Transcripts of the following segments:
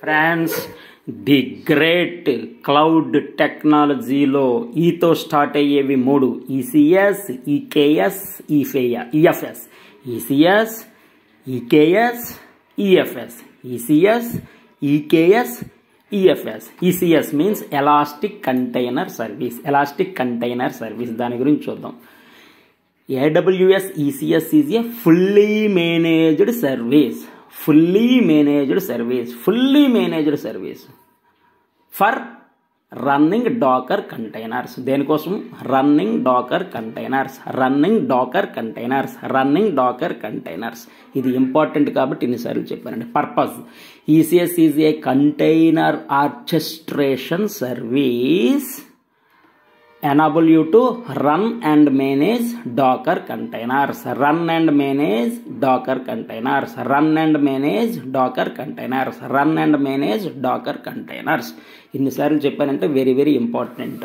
France the great cloud టెక్నాలజీలో ఈతో start అయ్యేవి మూడు: ECS, EKS, EFS. ECS, EKS, EFS. ECS, EKS, EFS. ECS means elastic container service. Elastic container service దాని గురించి చూద్దాం. AWS ECS is a fully managed service. Fully managed service for running Docker containers. దేనికోసం? running Docker containers. ఇది important కాబట్టి ఇన్నిసార్లు చెప్పానండి. Purpose: ECS is a container orchestration service enable you to run and manage Docker containers. ఇన్నిసార్లు చెప్పానంటే very very important.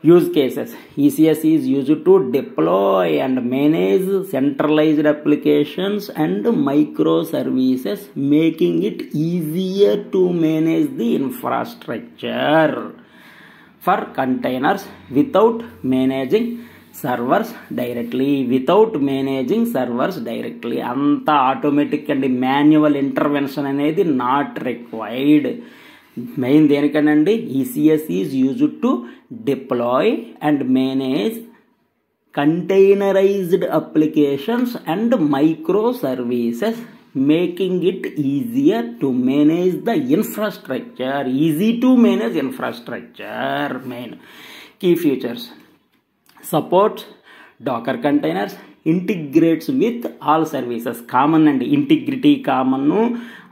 Use cases: ECS is used to deploy and manage centralized applications and microservices, making it easier to manage the infrastructure for containers without managing servers directly. అంతా automatic అండి. Manual intervention అనేది not required. Main దేనికనండి? ECS is used to deploy and manage containerized applications and microservices, making it easier to manage the infrastructure. Easy to manage infrastructure. Main key features: support Docker containers, integrates with all services. Common అండి. Integrity common,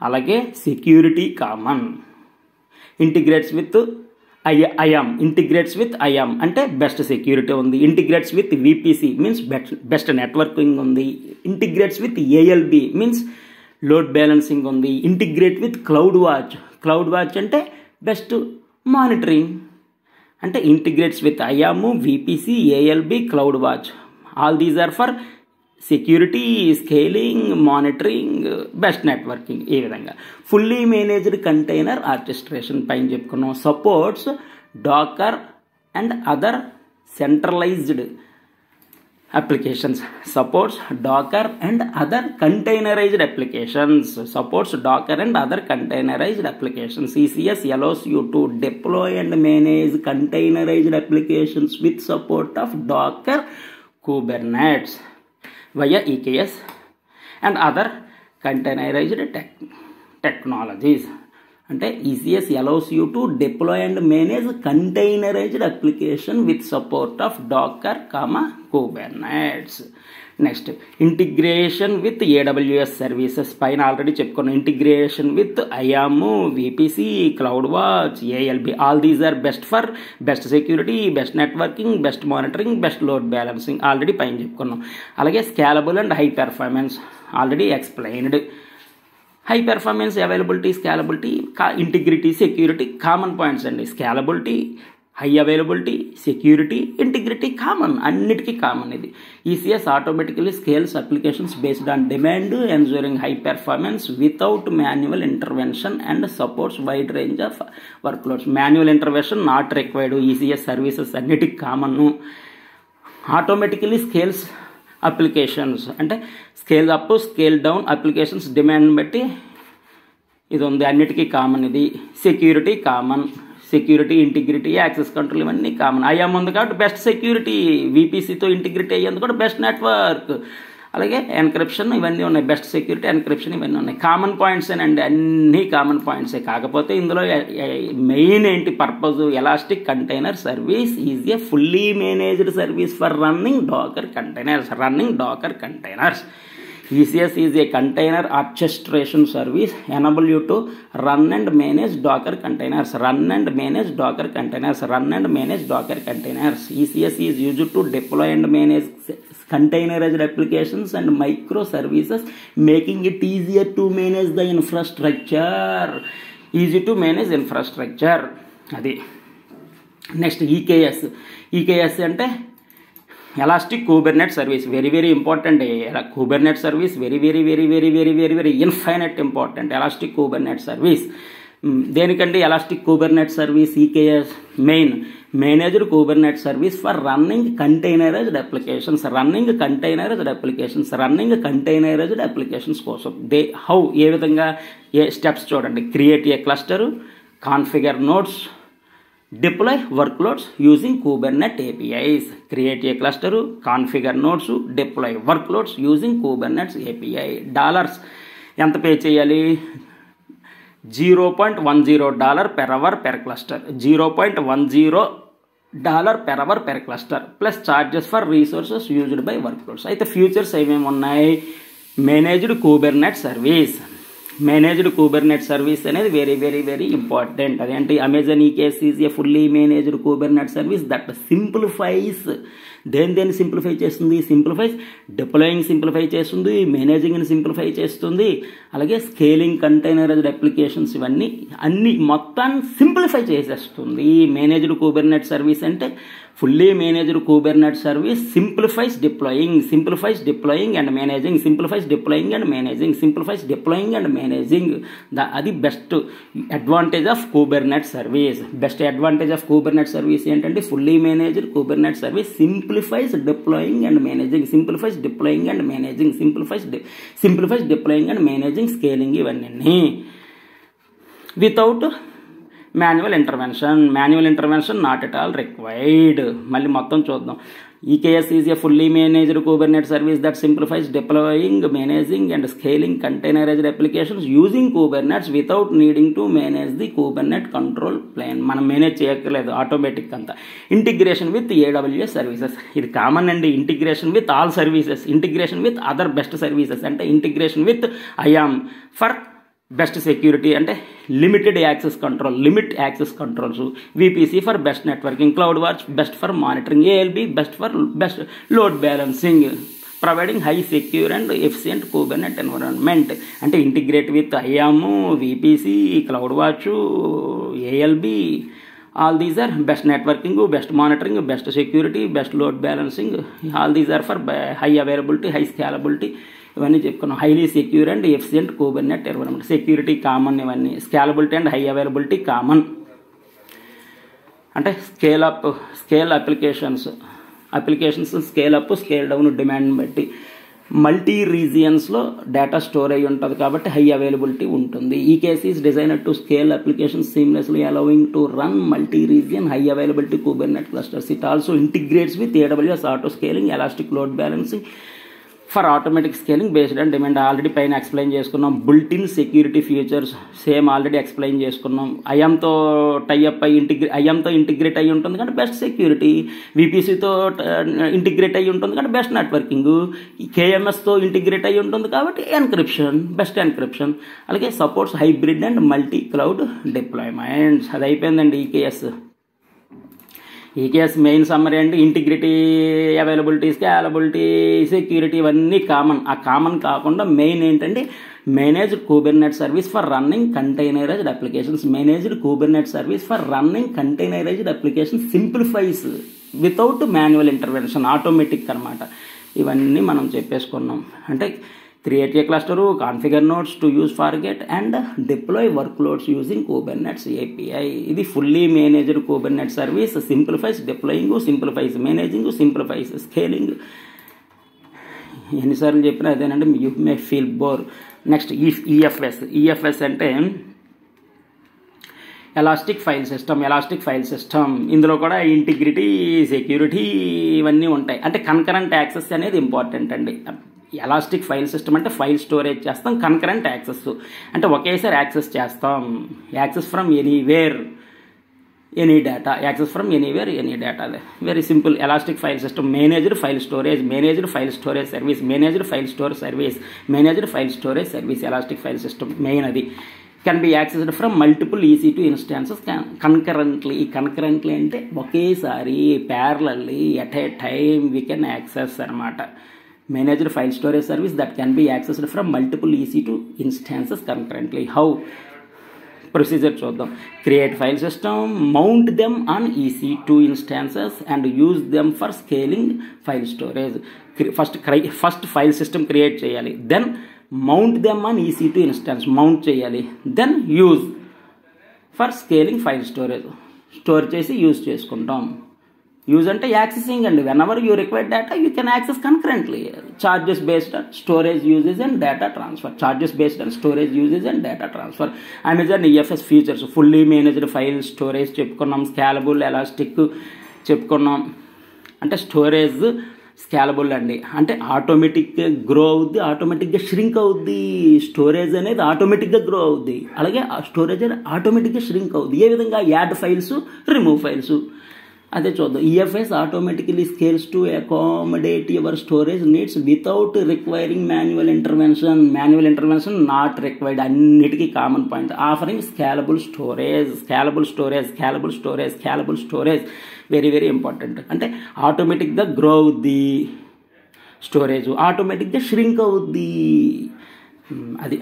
అలాగే security common. Integrates with IAM అంటే best security ఉంది. Integrates with VPC means best networking ఉంది. Integrates with ALB means load balancing ఉంది. Integrate with CloudWatch అంటే best monitoring. అంటే integrates with IAM, VPC, ALB, CloudWatch. All these are for security, scaling, monitoring, best networking. ఈ విధంగా fully managed container orchestration పైన చెప్పుకున్నాం. Supports Docker and other centralised applications. Supports Docker and other containerized applications. ECS allows you to deploy and manage containerized applications with support of Docker, Kubernetes via EKS and other containerized technologies. అంటే ECS allows you to deploy and manage containerized application with support of Docker, Kubernetes. Next integration with AWS services పైన already చెప్పుకున్నాం. Integration with IAM, VPC, CloudWatch, ALB. All these are best for best security, best networking, best monitoring, best load balancing. Already పైన చెప్పుకున్నాం. అలాగే scalable and high performance already explained. High performance, availability, scalability, integrity, security common points అండి. Scalability, high availability, security, integrity common, అన్నిటికీ common ఇది. ECS automatically scales applications based on demand, ensuring high performance without manual intervention and supports wide range of workloads. Manual intervention not required. ECS services అన్నిటికీ common. Automatically scales applications అంటే scale up, scale down applications demand బట్టి ఇది ఉంది. అన్నిటికీ common ఇది. Security common. Security, integrity, access control ఇవన్నీ common. IAM ఉంది కాబట్టి బెస్ట్ సెక్యూరిటీ. VPCతో ఇంటిగ్రిటీ అయ్యేందుకు కూడా బెస్ట్ నెట్వర్క్. అలాగే ఎన్క్రిప్షన్ ఇవన్నీ ఉన్నాయి. బెస్ట్ సెక్యూరిటీ, ఎన్క్రిప్షన్ ఇవన్నీ ఉన్నాయి. కామన్ పాయింట్సేనండి. అన్నీ కామన్ పాయింట్సే. కాకపోతే ఇందులో మెయిన్ ఏంటి purpose? Elastic container service is a fully managed service for running Docker containers. ECS is a container orchestration service enable you to run and manage Docker containers. ECS is used to deploy and manage containerized applications and microservices, making it easier to manage the infrastructure. అది. Next EKS అంటే Elastic Kubernetes service, very important. Kubernetes service, very infinite important. Elastic Kubernetes service దేనికంటే elastic Kubernetes service EKS main managed Kubernetes service for running containerised applications running containerised applications కోసం ఏ విధంగా ఏ steps చూడండి. Create a cluster, configure nodes, deploy workloads using Kubernetes APIs. Create a cluster, configure nodes, deploy workloads using Kubernetes API. Dollars ఎంత pay చేయాలి? $0.10 per hour per cluster, $0.10 per hour per cluster plus charges for resources used by workloads. అయితే features ఏమేమి ఉన్నాయి? Managed Kubernetes service అనేది very very very important. అదేంటి? Amazon EKS is a fully managed Kubernetes service that simplifies. దేని simplify చేస్తుంది? Simplifies deploying simplify చేస్తుంది, మేనేజింగ్ని simplify చేస్తుంది, అలాగే స్కేలింగ్ కంటైనరైజ్డ్ అప్లికేషన్స్ ఇవన్నీ అన్ని మొత్తాన్ని సింప్లిఫై చేసేస్తుంది. మేనేజ్డ్ కుబర్నెట్ సర్వీస్ అంటే fully managed Kubernetes service simplifies deploying and managing. అది best advantage of Kubernetes service. ఏంటంటే fully managed Kubernetes service simplifies deploying and managing scaling ఇవన్నీ without manual intervention not at all required. మళ్ళీ మొత్తం చూద్దాం. EKS is a fully managed Kubernetes service that simplifies deploying, managing and scaling containerised applications using Kubernetes without needing to manage the Kubernetes control plane. మనం manage చేయక్కర్లేదు, automatic అంతా. Integration with AWS services, ఇది common అండి. Integration with all services, integration with other best services అంటే integration with IAM for best security అంటే limit access controls, VPC for best networking, CloudWatch best for monitoring, ALB best for best load balancing, providing high secure and efficient Kubernetes environment. అంటే integrate with IAM, VPC, CloudWatch, ALB, all these are best networking, best monitoring, best security, best load balancing. All these are for high availability, high scalability. ఇవన్నీ చెప్పుకున్నాం. Highly secure and efficient Kubernetes environment. Security common, ఇవన్నీ scalability and high availability common. అంటే scale applications scale up, scale down demand బట్టి. Multi రీజియన్స్లో data store అయ్యి ఉంటుంది కాబట్టి high availability ఉంటుంది. EKS is designed to scale applications seamlessly allowing to run multi region high availability Kubernetes clusters. It also integrates with AWS auto scaling, elastic load balancing for automatic scaling based on demand. Already పైన explain చేసుకున్నాం. బుల్ట్ in security features same already explain చేసుకున్నాం. IAMతో tie up అయ్యి IAMతో integrate అయ్యి ఉంటుంది కానీ best security, VPCతో integrate అయ్యి ఉంటుంది కానీ బెస్ట్ నెట్వర్కింగ్, KMSతో ఇంటిగ్రేట్ అయ్యి ఉంటుంది కాబట్టి బెస్ట్ ఎన్క్రిప్షన్. అలాగే supports hybrid and multi cloud deployments. అది అయిపోయిందండి EKS మెయిన్ సమ్మరీ అంటే ఇంటిగ్రిటీ, అవైలబిలిటీ, స్కేలబిలిటీ, సెక్యూరిటీ ఇవన్నీ కామన్. ఆ కామన్ కాకుండా మెయిన్ ఏంటంటే managed Kubernetes service for running containerised applications simplifies without manual intervention, automatic అనమాట. ఇవన్నీ మనం చెప్పేసుకున్నాం. అంటే create a cluster, configure nodes to use Fargate and deploy workloads using Kubernetes API. ఇది fully managed Kubernetes service simplifies deploying, simplifies managing, simplifies scaling. ఎన్నిసార్లు చెప్పినా అదేనంటే you may feel bore. Next EFS అంటే ఎలాస్టిక్ ఫైల్ సిస్టమ్. ఇందులో కూడా integrity, security ఇవన్నీ ఉంటాయి. అంటే కన్కరెంట్ యాక్సెస్ అనేది ఇంపార్టెంట్ అండి. ఎలాస్టిక్ ఫైల్ సిస్టమ్ అంటే ఫైల్ స్టోరేజ్ చేస్తాం, కన్కరెంట్ యాక్సెస్ అంటే ఒకేసారి యాక్సెస్ చేస్తాం. Access from anywhere any data, అదే very simple. Elastic file system, managed file storage service, elastic file system main అది. Can be accessed from multiple EC2 instances concurrently అంటే ఒకేసారి parallelly at a time we can access అనమాట. Managed file storage service that can be accessed from multiple EC2 instances concurrently. How? Procedure చూద్దాం. Create file system, mount them on EC2 instances and use them for scaling file storage. First file system create చేయాలి, then mount them on EC2 instance, mount చేయాలి, then use for scaling file storage. Store చేసి use చేసుకుంటాం. Use అంటే accessing అండి. Whenever you require data you can access concurrently. Charges based on storage usage and data transfer. Charges based on storage usage and data transfer. Amazon EFS features fully managed file storage చెప్పుకున్నాం. Scalable elastic చెప్పుకున్నాం. అంటే storage scalable అండి. అంటే ఆటోమేటిక్గా grow అవుద్ది, ఆటోమేటిక్గా shrink అవుద్ది. Storage అనేది ఆటోమేటిక్గా గ్రో అవుద్ది, అలాగే స్టోరేజ్ అనేది ఆటోమేటిక్గా ష్రింక్ అవుద్ది. ఏ విధంగా? Add files, remove files. అదే చూద్దాం. EFS automatically scales to accommodate your storage needs without requiring manual intervention. Manual intervention not required. అన్నిటికీ common point. Offering scalable storage, scalable storage, scalable storage, scalable storage. Very very important. అంటే ఆటోమేటిక్గా grow అవుద్ది storage, ఆటోమేటిక్గా shrink అవుద్ది. అది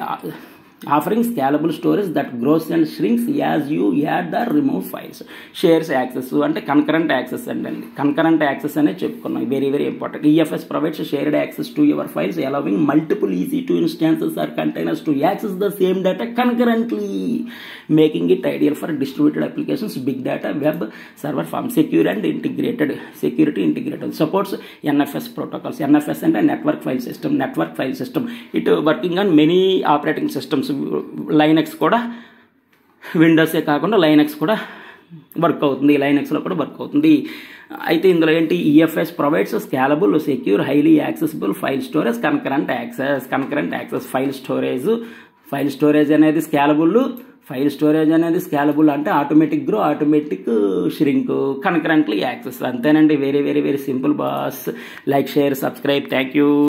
offering scalable storage that grows and shrinks as you add or remove files. Shares access అంటే concurrent access అండి. concurrent access అనే చెప్పుకున్నాం. Very very important. EFS provides shared access to your files allowing multiple EC2 instances or containers to access the same data concurrently, making it ideal for distributed applications, big data, web, server farm. Secure and integrated. Security integrated. Supports NFS protocols. NFS అంటే network file system. Network file system. It working on many operating systems. Linux కూడా, విండోసే కాకుండా Linux కూడా work అవుతుంది. లైనక్స్లో కూడా work అవుతుంది. అయితే ఇందులో ఏంటి? EFS provides scalable, secure, highly accessible file storage, concurrent access. Concurrent access file storage. File storage అనేది స్కేలబుల్, ఫైల్ స్టోరేజ్ అనేది స్కేలబుల్. అంటే automatic grow, automatic shrink, concurrently access. అంతేనండి. Very very very simple boss. Like, share, subscribe. Thank you.